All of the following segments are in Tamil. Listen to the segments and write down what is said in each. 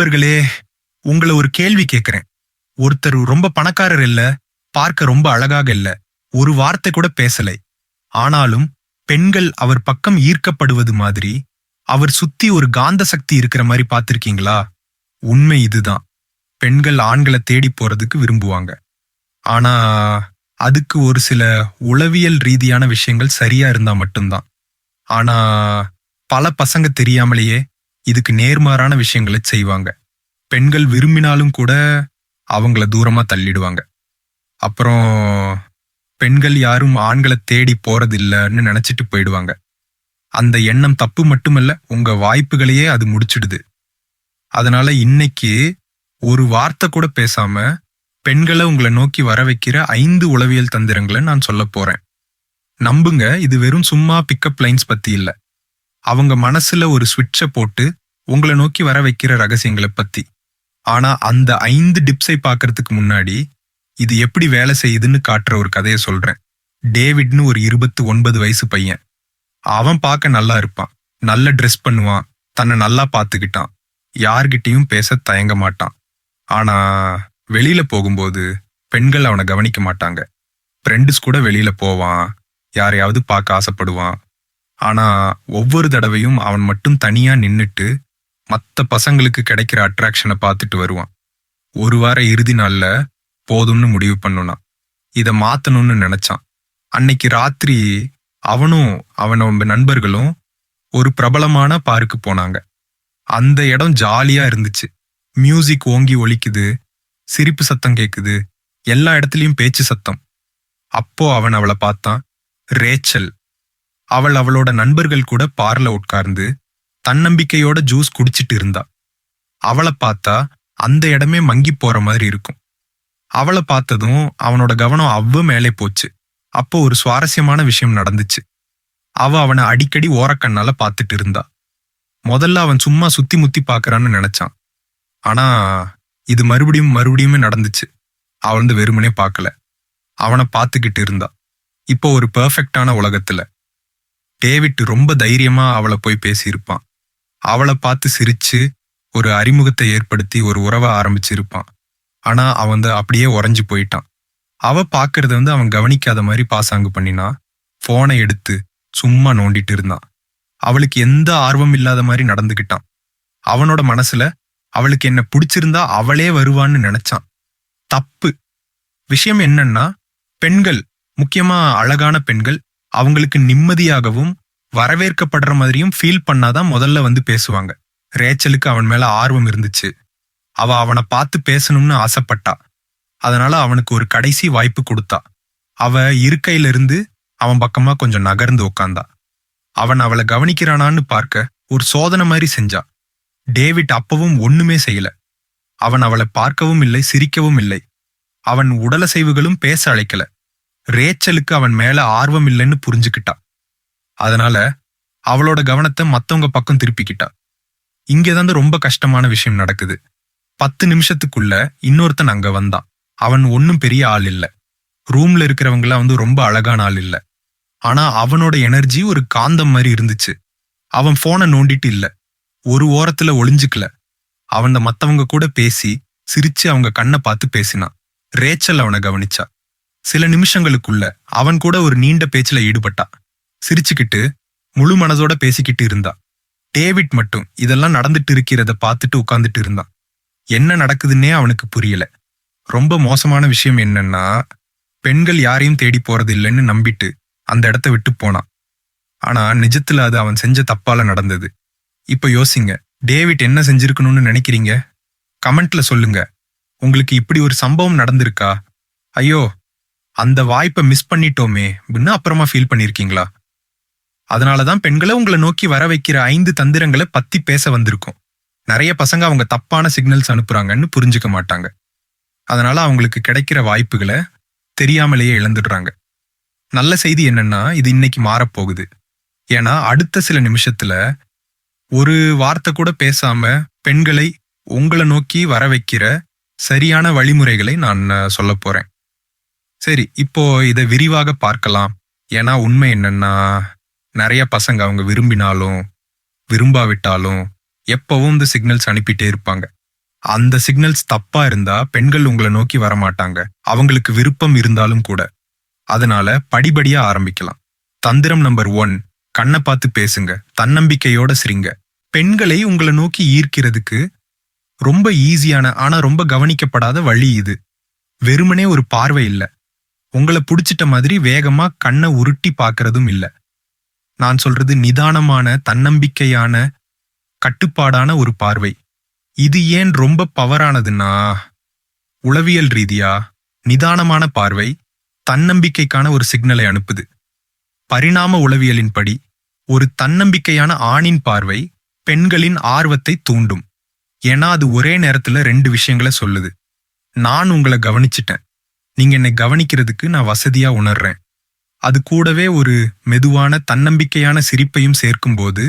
நண்பர்களே, உங்கள ஒரு கேள்வி கேட்கிறேன். ஒருத்தர் ரொம்ப பணக்காரர் இல்ல, பார்க்க ரொம்ப அழகாக இல்ல, ஒரு வார்த்தை கூட பேசலை. ஆனாலும் பெண்கள் அவர் பக்கம் ஈர்க்கப்படுவது மாதிரி, அவர் சுத்தி ஒரு காந்த சக்தி இருக்கிற மாதிரி பார்த்திருக்கீங்களா? உண்மை இதுதான். பெண்கள் ஆண்கள தேடி போறதுக்கு விரும்புவாங்க. ஆனா அதுக்கு ஒரு சில உளவியல் ரீதியான விஷயங்கள் சரியா இருந்தா மட்டும்தான். ஆனா பல பசங்க தெரியாமலேயே இதுக்கு நேர்மாறான விஷயங்களை செய்வாங்க. பெண்கள் விரும்பினாலும் கூட அவங்கள தூரமா தள்ளிடுவாங்க. அப்புறம் பெண்கள் யாரும் ஆண்களை தேடி போறதில்லன்னு நினைச்சிட்டு போயிடுவாங்க. அந்த எண்ணம் தப்பு மட்டுமல்ல, உங்க வாய்ப்புகளையே அது முடிச்சிடுது. அதனால இன்னைக்கு ஒரு வார்த்தை கூட பேசாம பெண்களை உங்களை நோக்கி வர வைக்கிற 5 உளவியல் தந்திரங்களை நான் சொல்ல போறேன். நம்புங்க, இது வெறும் சும்மா பிக்கப் லைன்ஸ் பத்தி இல்ல. அவங்க மனசுல ஒரு ஸ்விட்சை போட்டு உங்களை நோக்கி வர வைக்கிற ரகசியங்களை பத்தி. ஆனா அந்த 5 டிப்ஸை பார்க்கறதுக்கு முன்னாடி இது எப்படி வேலை செய்யுதுன்னு காட்டுற ஒரு கதையை சொல்றேன். டேவிட்னு ஒரு 29 வயசு பையன். அவன் பார்க்க நல்லா இருப்பான், நல்ல ட்ரெஸ் பண்ணுவான், தன்னை நல்லா பார்த்துக்கிட்டான், யார்கிட்டயும் பேச தயங்க மாட்டான். ஆனா வெளியில போகும்போது பெண்கள் அவனை கவனிக்க மாட்டாங்க. ஃப்ரெண்ட்ஸ் கூட வெளியில போவான், யாரையாவது பார்க்க ஆசைப்படுவான். ஆனா ஒவ்வொரு தடவையும் அவன் மட்டும் தனியா நின்னுட்டு மத்த பசங்களுக்கு கிடைக்கிற அட்ராக்ஷனை பார்த்துட்டு வருவான். ஒரு வார இறுதி நாள்ல போதும்னு முடிவு பண்ணுனான். இத மாத்தணும்னு நினைச்சான். அன்னைக்கு ராத்திரி அவனும் அவனோட நண்பர்களும் ஒரு பிரபலமான பார்க்கு போனாங்க. அந்த இடம் ஜாலியா இருந்துச்சு. மியூசிக் ஓங்கி ஒலிக்குது, சிரிப்பு சத்தம் கேக்குது, எல்லா இடத்துலயும் பேச்சு சத்தம். அப்போ அவன் அவளை பார்த்தான். ரேச்சல். அவள் அவளோட நண்பர்கள் கூட பார்ல உட்கார்ந்து தன்னம்பிக்கையோட ஜூஸ் குடிச்சிட்டு இருந்தா. அவளை பார்த்தா அந்த இடமே மங்கி போற மாதிரி இருக்கும். அவளை பார்த்ததும் அவனோட கவனம் அவ்வ மேலே போச்சு. அப்போ ஒரு சுவாரஸ்யமான விஷயம் நடந்துச்சு. அவ அவனை அடிக்கடி ஓரக்கண்ணால பார்த்துட்டு இருந்தா. முதல்ல அவன் சும்மா சுத்தி முத்தி பாக்குறான்னு நினைச்சான். ஆனா இது மறுபடியுமே நடந்துச்சு. அவள் வெறுமனே பார்க்கல, அவனை பார்த்துக்கிட்டு இருந்தா. இப்போ ஒரு பெர்ஃபெக்டான உலகத்துல டேவிட் ரொம்ப தைரியமா அவளை போய் பேசியிருப்பான். அவளை பார்த்து சிரிச்சு ஒரு அறிமுகத்தை ஏற்படுத்தி ஒரு உறவை ஆரம்பிச்சிருப்பான். ஆனா அவன் அப்படியே உறைஞ்சு போயிட்டான். அவ பாக்குறத அவன் கவனிக்காத மாதிரி பாசாங்கு பண்ணினா. போனை எடுத்து சும்மா நோண்டிட்டு இருந்தான். அவளுக்கு எந்த ஆர்வம் இல்லாத மாதிரி நடந்துகிட்டான். அவனோட மனசுல அவளுக்கு என்ன பிடிச்சிருந்தா அவளே வருவான்னு நினைச்சான். தப்பு. விஷயம் என்னன்னா, பெண்கள், முக்கியமா அழகான பெண்கள், அவங்களுக்கு நிம்மதியாகவும் வரவேற்கப்படுற மாதிரியும் ஃபீல் பண்ணாதான் முதல்ல பேசுவாங்க. ரேச்சலுக்கு அவன் மேல ஆர்வம் இருந்துச்சு. அவ அவனை பார்த்து பேசணும்னு ஆசைப்பட்டா. அதனால அவனுக்கு ஒரு கடைசி வாய்ப்பு கொடுத்தா. அவ இருக்கையில இருந்து அவன் பக்கமா கொஞ்சம் நகர்ந்து உக்காந்தா. அவன் அவளை கவனிக்கிறானான்னு பார்க்க ஒரு சோதனை மாதிரி செஞ்சா. டேவிட் அப்பவும் ஒண்ணுமே செய்யல. அவன் அவளை பார்க்கவும் இல்லை, சிரிக்கவும் இல்லை. அவன் உடலசைவுகளும் பேச அழைக்கல. ரேச்சலுக்கு அவன் மேல ஆர்வம் இல்லைன்னு புரிஞ்சுக்கிட்டா. அதனால அவளோட கவனத்தை மத்தவங்க பக்கம் திருப்பிக்கிட்டா. இங்கேதான் ரொம்ப கஷ்டமான விஷயம் நடக்குது. 10 நிமிஷத்துக்குள்ள இன்னொருத்தன் அங்க வந்தான். அவன் ஒன்னும் பெரிய ஆள் இல்ல. ரூம்ல இருக்கிறவங்கள ரொம்ப அழகான ஆள் இல்ல. ஆனா அவனோட எனர்ஜி ஒரு காந்தம் மாதிரி இருந்துச்சு. அவன் போனை நோண்டிட்டு இல்ல, ஒரு ஓரத்துல ஒளிஞ்சுக்கல. அவன் மத்தவங்க கூட பேசி சிரிச்சு அவங்க கண்ணை பார்த்து பேசினான். ரேச்சல் அவனை கவனிச்சா. சில நிமிஷங்களுக்குள்ள அவன் கூட ஒரு நீண்ட பேச்சுல ஈடுபட்டா. சிரிச்சுக்கிட்டு முழு மனதோட பேசிக்கிட்டு இருந்தா. டேவிட் மட்டும் இதெல்லாம் நடந்துட்டு இருக்கிறத பார்த்துட்டு உட்கார்ந்துட்டு இருந்தான். என்ன நடக்குதுன்னே அவனுக்கு புரியல. ரொம்ப மோசமான விஷயம் என்னன்னா, பெண்கள் யாரையும் தேடி போறது இல்லைன்னு நம்பிட்டு அந்த இடத்த விட்டு போனான். ஆனா நிஜத்துல அது அவன் செஞ்ச தப்பால நடந்தது. இப்ப யோசிங்க, டேவிட் என்ன செஞ்சிருக்கணும்னு நினைக்கிறீங்க? கமெண்ட்ல சொல்லுங்க. உங்களுக்கு இப்படி ஒரு சம்பவம் நடந்திருக்கா? ஐயோ, அந்த வாய்ப்பை மிஸ் பண்ணிட்டோமே அப்படின்னு அப்புறமா ஃபீல் பண்ணிருக்கீங்களா? அதனாலதான் பெண்களை உங்களை நோக்கி வர வைக்கிற 5 தந்திரங்களை பத்தி பேச வந்திருக்கோம். நிறைய பசங்க அவங்க தப்பான சிக்னல்ஸ் அனுப்புறாங்கன்னு புரிஞ்சுக்க மாட்டாங்க. அதனால அவங்களுக்கு கிடைக்கிற வாய்ப்புகளை தெரியாமலேயே இழந்துடுறாங்க. நல்ல செய்தி என்னன்னா, இது இன்னைக்கு மாறப்போகுது. ஏன்னா அடுத்த சில நிமிஷத்துல ஒரு வார்த்தை கூட பேசாம பெண்களை உங்களை நோக்கி வர வைக்கிற சரியான வழிமுறைகளை நான் சொல்ல போறேன். சரி, இப்போ இதை விரிவாக பார்க்கலாம். ஏன்னா உண்மை என்னன்னா, நிறைய பசங்க அவங்க விரும்பினாலும் விரும்பாவிட்டாலும் எப்பவும் இந்த சிக்னல்ஸ் அனுப்பிட்டே இருப்பாங்க. அந்த சிக்னல்ஸ் தப்பா இருந்தா பெண்கள் உங்களை நோக்கி வரமாட்டாங்க, அவங்களுக்கு விருப்பம் இருந்தாலும் கூட. அதனால படிபடியா ஆரம்பிக்கலாம். தந்திரம் நம்பர் 1, கண்ணை பார்த்து பேசுங்க, தன்னம்பிக்கையோட சிரிங்க. பெண்களை உங்களை நோக்கி ஈர்க்கிறதுக்கு ரொம்ப ஈஸியான ஆனா ரொம்ப கவனிக்கப்படாத வழி இது. வெறுமனே ஒரு பார்வை இல்ல, உங்களை புடிச்சிட்ட மாதிரி வேகமா கண்ணை உருட்டி பார்க்கறதும் இல்ல. நான் சொல்றது நிதானமான, தன்னம்பிக்கையான, கட்டுப்பாடான ஒரு பார்வை. இது ஏன் ரொம்ப பவரானதுன்னா, உளவியல் ரீதியா நிதானமான பார்வை தன்னம்பிக்கைக்கான ஒரு சிக்னலை அனுப்புது. பரிணாம உளவியலின்படி ஒரு தன்னம்பிக்கையான ஆணின் பார்வை பெண்களின் ஆர்வத்தை தூண்டும். ஏன்னா அது ஒரே நேரத்துல 2 விஷயங்களை சொல்லுது. நான் உங்களை கவனிச்சிட்டேன், நீங்க என்னை கவனிக்கிறதுக்கு நான் வசதியா உணர்றேன். அது கூடவே ஒரு மெதுவான தன்னம்பிக்கையான சிரிப்பையும் சேர்க்கும்போது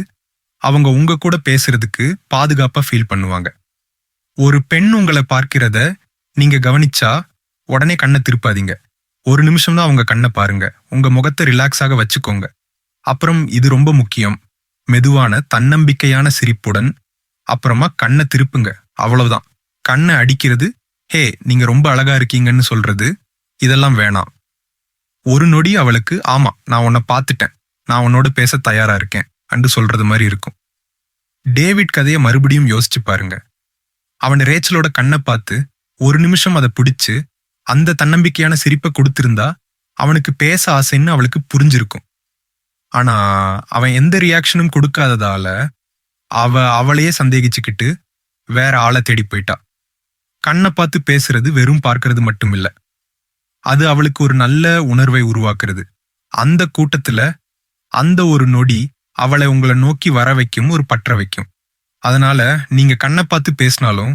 அவங்க உங்க கூட பேசுறதுக்கு பாதுகாப்பா ஃபீல் பண்ணுவாங்க. ஒரு பெண் உங்களை பார்க்கிறத நீங்க கவனிச்சா உடனே கண்ணை திருப்பாதீங்க. ஒரு நிமிஷம் தான் அவங்க கண்ணை பாருங்க, உங்க முகத்தை ரிலாக்ஸாக வச்சுக்கோங்க. அப்புறம் இது ரொம்ப முக்கியம், மெதுவான தன்னம்பிக்கையான சிரிப்புடன் அப்புறமா கண்ணை திருப்புங்க. அவ்வளவுதான். கண்ணை அடிக்கிறது, ஹே நீங்க ரொம்ப அழகா இருக்கீங்கன்னு சொல்றது, இதெல்லாம் வேணாம். ஒரு நொடி அவளுக்கு ஆமா நான் உன்னை பார்த்துட்டேன், நான் உன்னோட பேச தயாரா இருக்கேன் அன்று சொல்றது மாதிரி இருக்கும். டேவிட் கதையை மறுபடியும் யோசிச்சு பாருங்க. அவன் ரேச்சலோட கண்ணை பார்த்து ஒரு நிமிஷம் அதை பிடிச்சு அந்த தன்னம்பிக்கையான சிரிப்பை கொடுத்திருந்தா அவனுக்கு பேச ஆசைன்னு அவளுக்கு புரிஞ்சிருக்கும். ஆனா அவன் எந்த ரியாக்ஷனும் கொடுக்காததால அவளையே சந்தேகிச்சுக்கிட்டு வேற ஆளை தேடி போயிட்டா. கண்ணை பார்த்து பேசுறது வெறும் பார்க்கறது மட்டும் இல்ல, அது அவளுக்கு ஒரு நல்ல உணர்வை உருவாக்குறது. அந்த கூட்டத்துல அந்த ஒரு நொடி அவளை உங்களை நோக்கி வர வைக்கும், ஒரு பற்ற வைக்கும். அதனால நீங்க கண்ணை பார்த்து பேசினாலும்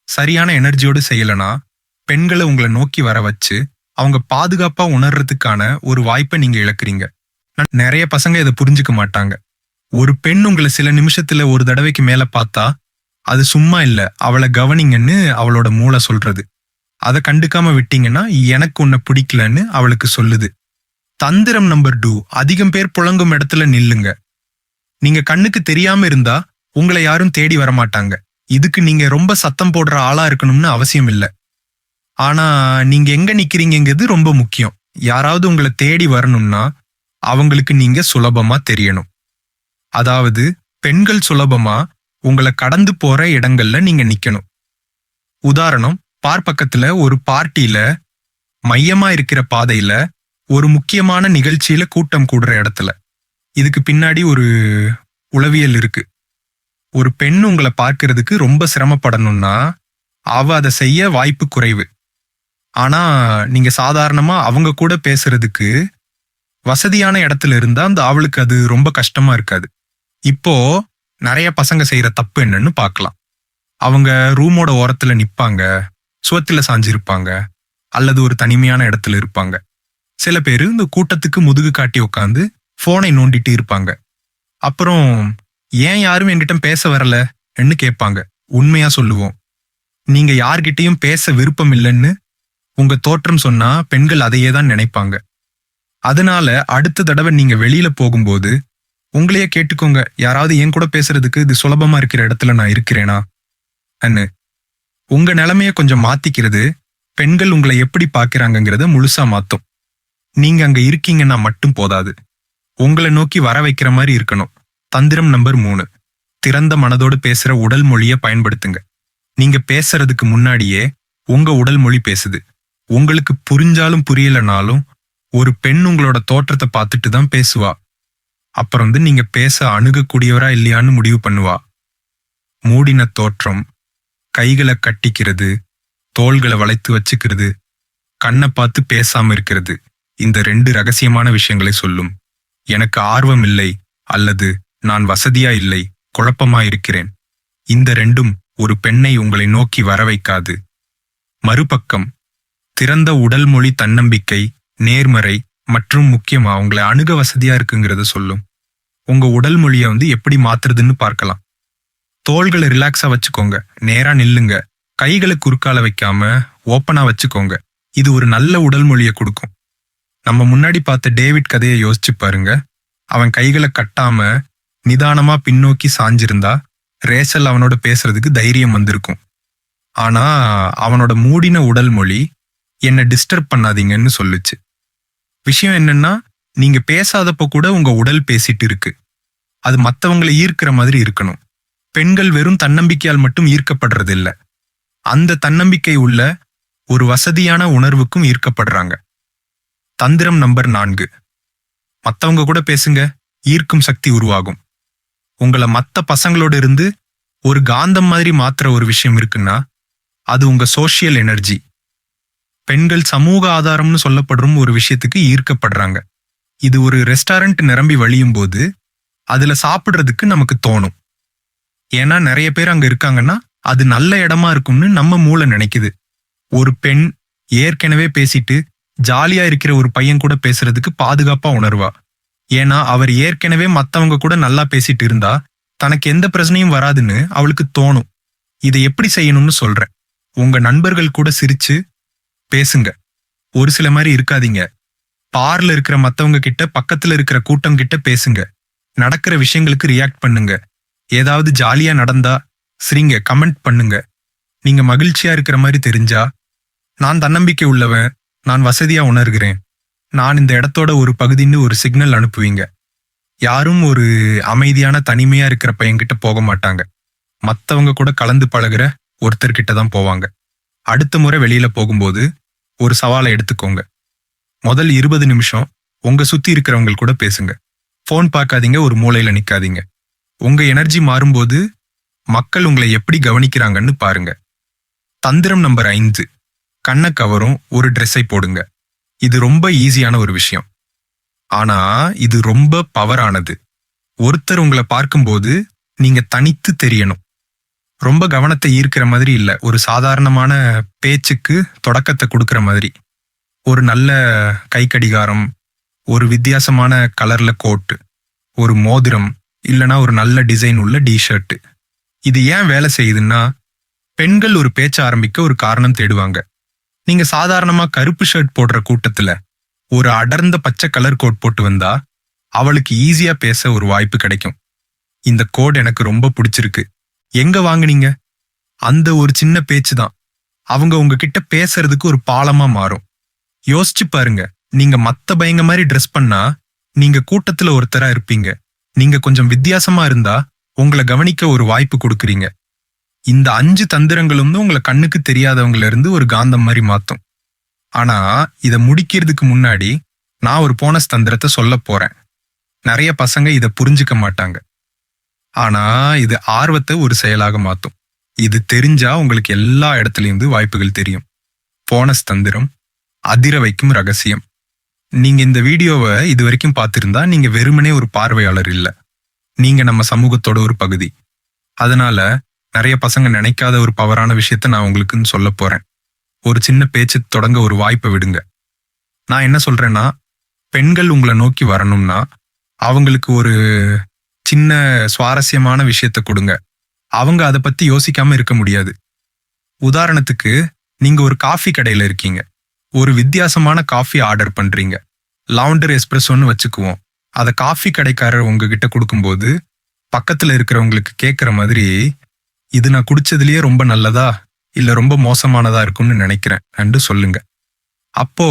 சரியான எனர்ஜியோடு செய்யலனா பெண்களை உங்களை நோக்கி வர வச்சு அவங்க பாதுகாப்பா உணர்றதுக்கான ஒரு வாய்ப்பை நீங்க இழக்கிறீங்க. நிறைய பசங்க இதை புரிஞ்சுக்க மாட்டாங்க. ஒரு பெண் உங்களை சில நிமிஷத்துல ஒரு தடவைக்கு மேல பார்த்தா அது சும்மா இல்ல, அவளை கவனிங்கன்னு அவளோட மூளை சொல்றது. அதை கண்டுக்காம விட்டீங்கன்னா எனக்கு உன்னை பிடிக்கலன்னு அவளுக்கு சொல்லுது. தந்திரம் நம்பர் 2, அதிகம் பேர் புழங்கும் இடத்துல நில்லுங்க. நீங்க கண்ணுக்கு தெரியாம இருந்தா உங்களை யாரும் தேடி வரமாட்டாங்க. இதுக்கு நீங்க ரொம்ப சத்தம் போடுற ஆளா இருக்கணும்னு அவசியம் இல்ல. ஆனா நீங்க எங்க நிக்கிறீங்கிறது ரொம்ப முக்கியம். யாராவது உங்களை தேடி வரணும்னா அவங்களுக்கு நீங்க சுலபமா தெரியணும். அதாவது பெண்கள் சுலபமா உங்களை கடந்து போற இடங்கள்ல நீங்க நிக்கணும். உதாரணம், பார்ப்பக்கத்துல ஒரு பார்ட்டியில மையமா இருக்கிற பாதையில ஒரு முக்கியமான நிகழ்ச்சியில கூட்டம் கூடுற இடத்துல. இதுக்கு பின்னாடி ஒரு உளவியல் இருக்கு. ஒரு பெண் உங்களை பார்க்கறதுக்கு ரொம்ப சிரமப்படணும்னா அவ அதை செய்ய வாய்ப்பு குறைவு. ஆனா நீங்க சாதாரணமா அவங்க கூட பேசுறதுக்கு வசதியான இடத்துல இருந்தா அந்த அவளுக்கு அது ரொம்ப கஷ்டமா இருக்காது. இப்போ நிறைய பசங்க செய்யற தப்பு என்னன்னு பார்க்கலாம். அவங்க ரூமோட ஓரத்துல நிப்பாங்க, சுவத்துல சாஞ்சிருப்பாங்க, அல்லது ஒரு தனிமையான இடத்துல இருப்பாங்க. சில பேரு இந்த கூட்டத்துக்கு முதுகு காட்டி உட்காந்து போனை நோண்டிட்டு இருப்பாங்க. அப்புறம் ஏன் யாரும் என்கிட்ட பேச வரலன்னு கேட்பாங்க. உண்மையா சொல்லுவோம், நீங்க யார்கிட்டயும் பேச விருப்பம் இல்லைன்னு உங்க தோற்றம் சொன்னா பெண்கள் அதையே தான் நினைப்பாங்க. அதனால அடுத்த தடவை நீங்க வெளியில போகும்போது உங்களையே கேட்டுக்கோங்க, யாராவது என் கூட பேசுறதுக்கு இது சுலபமா இருக்கிற இடத்துல நான் இருக்கிறேனா அன்னு. உங்க நிலைமைய கொஞ்சம் மாத்திக்கிறது பெண்கள் உங்களை எப்படி பாக்குறாங்கிறத முழுசா மாத்தும். நீங்க அங்க இருக்கீங்கன்னா மட்டும் போதாது, உங்களை நோக்கி வர வைக்கிற மாதிரி இருக்கணும். தந்திரம் நம்பர் 3, திறந்த மனதோடு பேசுற உடல் மொழியை பயன்படுத்துங்க. நீங்க பேசுறதுக்கு முன்னாடியே உங்க உடல் மொழி பேசுது. உங்களுக்கு புரிஞ்சாலும் புரியலனாலும் ஒரு பெண் உங்களோட தோற்றத்தை பார்த்துட்டு தான் பேசுவா. அப்புறம் நீங்க பேச அணுகக்கூடியவரா இல்லையான்னு முடிவு பண்ணுவா. மூடின தோற்றம், கைகளை கட்டிக்கிறது, தோள்களை வளைத்து வச்சுக்கிறது, கண்ணை பார்த்து பேசாம இருக்கிறது, இந்த 2 ரகசியமான விஷயங்களை சொல்லும். எனக்கு ஆர்வம் இல்லை அல்லது நான் வசதியா இல்லை, குழப்பமா இருக்கிறேன். இந்த 2ம் ஒரு பெண்ணை உங்களை நோக்கி வர வைக்காது. மறுபக்கம் திறந்த உடல் மொழி தன்னம்பிக்கை, நேர்மறை மற்றும் முக்கியமா உங்களை அணுக வசதியா இருக்குங்கிறத சொல்லும். உங்க உடல் மொழியை எப்படி மாத்துறதுன்னு பார்க்கலாம். தோள்களை ரிலாக்ஸா வச்சுக்கோங்க, நேரா நில்லுங்க, கைகளை குறுக்கால வைக்காம ஓப்பனா வச்சுக்கோங்க. இது ஒரு நல்ல உடல் மொழியை கொடுக்கும். நம்ம முன்னாடி பார்த்த டேவிட் கதையை யோசிச்சு பாருங்க. அவன் கைகளை கட்டாம நிதானமா பின்னோக்கி சாஞ்சிருந்தா ரேச்சல் அவனோட பேசுறதுக்கு தைரியம் வந்திருக்கும். ஆனா அவனோட மூடின உடல் மொழி என்ன டிஸ்டர்ப் பண்ணாதீங்கன்னு சொல்லுச்சு. விஷயம் என்னன்னா, நீங்க பேசாதப்ப கூட உங்க உடல் பேசிட்டு இருக்கு. அது மத்தவங்களை ஈர்க்கிற மாதிரி இருக்கணும். பெண்கள் வெறும் தன்னம்பிக்கையால் மட்டும் ஈர்க்கப்படுறது இல்ல. அந்த தன்னம்பிக்கை உள்ள ஒரு வசதியான உணர்வுக்கும் ஈர்க்கப்படுறாங்க. தந்திரம் நம்பர் 4. மத்தவங்க கூட பேசுங்க, ஈர்க்கும் சக்தி உருவாகும். உங்கள மத்த பசங்களோட இருந்து ஒரு காந்தம் மாதிரி மாத்துற ஒரு விஷயம் இருக்குன்னா, அது உங்க சோஷியல் எனர்ஜி. பெண்கள் சமூக ஆதாரம்னு சொல்லப்படும் ஒரு விஷயத்துக்கு ஈர்க்கப்படுறாங்க. இது ஒரு ரெஸ்டாரண்ட் நிரம்பி வழியும் போது அதுல சாப்பிடுறதுக்கு நமக்கு தோணும். ஏன்னா நிறைய பேர் அங்க இருக்காங்கன்னா அது நல்ல இடமா இருக்கும்னு நம்ம மூளை நினைக்குது. ஒரு பெண் ஏற்கனவே பேசிட்டு ஜாலியா இருக்கிற ஒரு பையன் கூட பேசுறதுக்கு பாதுகாப்பா உணர்வா. ஏன்னா அவர் ஏற்கனவே மத்தவங்க கூட நல்லா பேசிட்டு இருந்தா தனக்கு எந்த பிரச்சனையும் வராதுன்னு அவளுக்கு தோணும். இதை எப்படி செய்யணும்னு சொல்றேன். உங்க நண்பர்கள் கூட சிரிச்சு பேசுங்க. ஒரு சில மாதிரி இருக்காதீங்க. பார்ல இருக்கிற மத்தவங்க கிட்ட, பக்கத்துல இருக்கிற கூட்டம் கிட்ட பேசுங்க. நடக்கிற விஷயங்களுக்கு ரியாக்ட் பண்ணுங்க. ஏதாவது ஜாலியா நடந்தா சிரிங்க, கமெண்ட் பண்ணுங்க. நீங்க மகிழ்ச்சியா இருக்கிற மாதிரி தெரிஞ்சா, நான் தன்னம்பிக்கை உள்ளவன், நான் வசதியா உணர்கிறேன், நான் இந்த இடத்தோட ஒரு பகுதின்னு ஒரு சிக்னல் அனுப்புவீங்க. யாரும் ஒரு அமைதியான தனிமையா இருக்கிற பையன்கிட்ட போக மாட்டாங்க. மத்தவங்க கூட கலந்து பழகுற ஒருத்தர்கிட்ட தான் போவாங்க. அடுத்த முறை வெளியில போகும்போது ஒரு சவாலை எடுத்துக்கோங்க. முதல் 20 நிமிஷம் உங்க சுத்தி இருக்கிறவங்க கூட பேசுங்க. போன் பார்க்காதீங்க, ஒரு மூலையில நிக்காதீங்க. உங்க எனர்ஜி மாறும்போது மக்கள் உங்களை எப்படி கவனிக்கிறாங்கன்னு பாருங்க. தந்திரம் நம்பர் 5. கண்ணை கவரும் ஒரு ட்ரெஸ்ஸை போடுங்க. இது ரொம்ப ஈஸியான ஒரு விஷயம். ஆனா இது ரொம்ப பவரானது. ஒருத்தர் உங்களை பார்க்கும்போது நீங்க தனித்து தெரியணும். ரொம்ப கவனத்தை ஈர்க்கிற மாதிரி இல்ல, ஒரு சாதாரணமான பேச்சுக்கு தொடக்கத்தை கொடுக்கிற மாதிரி. ஒரு நல்ல கை கடிகாரம், ஒரு வித்தியாசமான கலர்ல கோட், ஒரு மோதிரம், இல்லனா ஒரு நல்ல டிசைன் உள்ள டி-ஷர்ட். இது ஏன் வேலை செய்யுதுன்னா, பெண்கள் ஒரு பேச்ச ஆரம்பிக்க ஒரு காரணம் தேடுவாங்க. நீங்க சாதாரணமா கருப்பு ஷர்ட் போடுற கூட்டத்துல ஒரு அடர்ந்த பச்சை கலர் கோட் போட்டு வந்தா அவளுக்கு ஈஸியா பேச ஒரு வாய்ப்பு கிடைக்கும். இந்த கோட் எனக்கு ரொம்ப பிடிச்சிருக்கு, எங்க வாங்குனீங்க? அந்த ஒரு சின்ன பேச்சு தான் அவங்க உங்ககிட்ட பேசுறதுக்கு ஒரு பாலமா மாறும். யோசிச்சு பாருங்க, நீங்க மத்த பையங்க மாதிரி ட்ரெஸ் பண்ணா நீங்க கூட்டத்துல ஒருத்தரா இருப்பீங்க. நீங்க கொஞ்சம் வித்தியாசமா இருந்தா உங்களை கவனிக்க ஒரு வாய்ப்பு கொடுக்குறீங்க. இந்த 5 தந்திரங்களும் உங்களை கண்ணுக்கு தெரியாதவங்கள இருந்து ஒரு காந்தம் மாதிரி மாத்தும். ஆனா இத முடிக்கிறதுக்கு முன்னாடி நான் ஒரு போனஸ் தந்திரத்தை சொல்ல போறேன். நிறைய பசங்க இத புரிஞ்சுக்க மாட்டாங்க. ஆனா இது ஆர்வத்தை ஒரு செயலாக மாத்தும். இது தெரிஞ்சா உங்களுக்கு எல்லா இடத்துலயும் வாய்ப்புகள் தெரியும். போனஸ் தந்திரம், அதிர வைக்கும் ரகசியம். நீங்க இந்த வீடியோவை இது வரைக்கும் பார்த்திருந்தா நீங்க வெறுமனே ஒரு பார்வையாளர் இல்ல, நீங்க நம்ம சமூகத்தோட ஒரு பகுதி. அதனால நிறைய பசங்க நினைக்காத ஒரு பவரான விஷயத்த நான் உங்களுக்குன்னு சொல்ல போறேன். ஒரு சின்ன பேச்சு தொடங்க ஒரு வாய்ப்பை விடுங்க. நான் என்ன சொல்றேன்னா, பெண்கள் உங்களை நோக்கி வரணும்னா அவங்களுக்கு ஒரு சின்ன சுவாரஸ்யமான விஷயத்த கொடுங்க. அவங்க அதை பத்தி யோசிக்காம இருக்க முடியாது. உதாரணத்துக்கு, நீங்க ஒரு காஃபி கடையில இருக்கீங்க. ஒரு வித்தியாசமான காஃபி ஆர்டர் பண்றீங்க. லவுண்டர் எஸ்பிரஸோன்னு வச்சுக்குவோம். அத காஃபி கடைக்காரர் உங்ககிட்ட கொடுக்கும்போது பக்கத்துல இருக்கிறவங்களுக்கு கேட்கிற மாதிரி, இது நான் குடிச்சதுலயே ரொம்ப நல்லதா இல்ல ரொம்ப மோசமானதா இருக்கும்னு நினைக்கிறேன் என்று சொல்லுங்க. அப்போ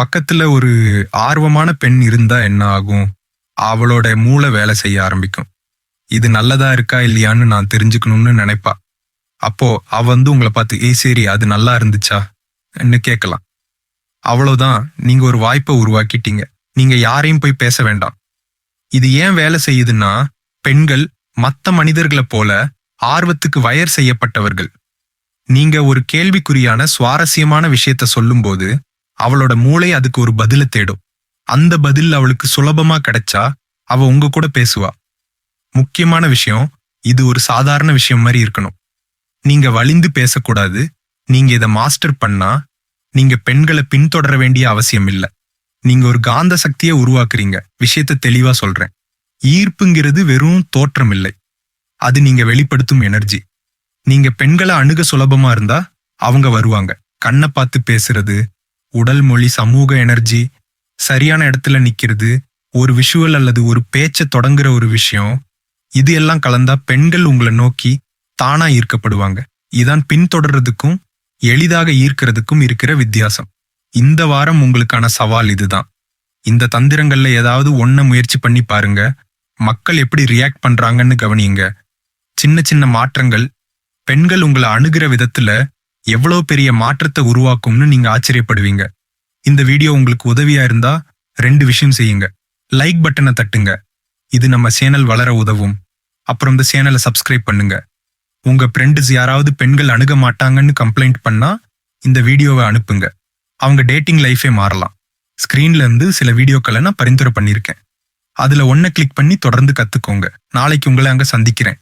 பக்கத்துல ஒரு ஆர்வமான பெண் இருந்தா என்ன ஆகும்? அவளோட மூளை வேலை செய்ய ஆரம்பிக்கும். இது நல்லதா இருக்கா இல்லையான்னு நான் தெரிஞ்சுக்கணும்னு நினைப்பா. அப்போ அவ உங்களை பார்த்து, ஏய் சரி அது நல்லா இருந்துச்சா ன்னு கேட்கலாம். அவ்வளவுதான், நீங்க ஒரு வாய்ப்பை உருவாக்கிட்டீங்க. நீங்க யாரையும் போய் பேச வேண்டாம். இது ஏன் வேலை செய்யுதுன்னா, பெண்கள் மத்த மனிதர்களை போல ஆர்வத்துக்கு வயர் செய்யப்பட்டவர்கள். நீங்க ஒரு கேள்விக்குறியான சுவாரஸ்யமான விஷயத்த சொல்லும்போது அவளோட மூளை அதுக்கு ஒரு பதில தேடும். அந்த பதில் அவளுக்கு சுலபமா கிடைச்சா அவ உங்க கூட பேசுவா. முக்கியமான விஷயம், இது ஒரு சாதாரண விஷயம் மாதிரி இருக்கணும். நீங்க வலிந்து பேசக்கூடாது. நீங்க இதை மாஸ்டர் பண்ணா நீங்க பெண்களை பின்தொடர வேண்டிய அவசியம் இல்ல. நீங்க ஒரு காந்த சக்தியை உருவாக்குறீங்க. விஷயத்த தெளிவா சொல்றேன். ஈர்ப்புங்கிறது வெறும் தோற்றம் இல்லை, அது நீங்க வெளிப்படுத்தும் எனர்ஜி. நீங்க பெண்களை அணுக சுலபமா இருந்தா அவங்க வருவாங்க. கண்ணை பார்த்து பேசுறது, உடல் மொழி, சமூக எனர்ஜி, சரியான இடத்துல நிக்கிறது, ஒரு விஷுவல் அல்லது ஒரு பேச்ச தொடங்குற ஒரு விஷயம், இது எல்லாம் கலந்தா பெண்கள் உங்களை நோக்கி தானா ஈர்க்கப்படுவாங்க. இதான் பின்தொடர்றதுக்கும் எளிதாக ஈர்க்கிறதுக்கும் இருக்கிற வித்தியாசம். இந்த வாரம் உங்களுக்கான சவால் இதுதான். இந்த தந்திரங்கள்ல ஏதாவது ஒன்ன முயற்சி பண்ணி பாருங்க. மக்கள் எப்படி ரியாக்ட் பண்றாங்கன்னு கவனியுங்க. சின்ன சின்ன மாற்றங்கள் பெண்கள் உங்களை அணுகிற விதத்துல எவ்வளவு பெரிய மாற்றத்தை உருவாக்கும்னு நீங்க ஆச்சரியப்படுவீங்க. இந்த வீடியோ உங்களுக்கு உதவியா இருந்தா 2 விஷயம் செய்யுங்க. லைக் பட்டனை தட்டுங்க, இது நம்ம சேனல் வளர உதவும். அப்புறம் இந்த சேனலை சப்ஸ்கிரைப் பண்ணுங்க. உங்க ஃப்ரெண்ட்ஸ் யாராவது பெண்கள் அணுக மாட்டாங்கன்னு கம்ப்ளைண்ட் பண்ணா இந்த வீடியோவை அனுப்புங்க. அவங்க டேட்டிங் லைஃபே மாறலாம். ஸ்கிரீன்ல இருந்து சில வீடியோக்களை நான் பரிந்துரை பண்ணியிருக்கேன். அதுல ஒன்ன கிளிக் பண்ணி தொடர்ந்து கத்துக்கோங்க. நாளைக்கு உங்களை அங்க சந்திக்கிறேன்.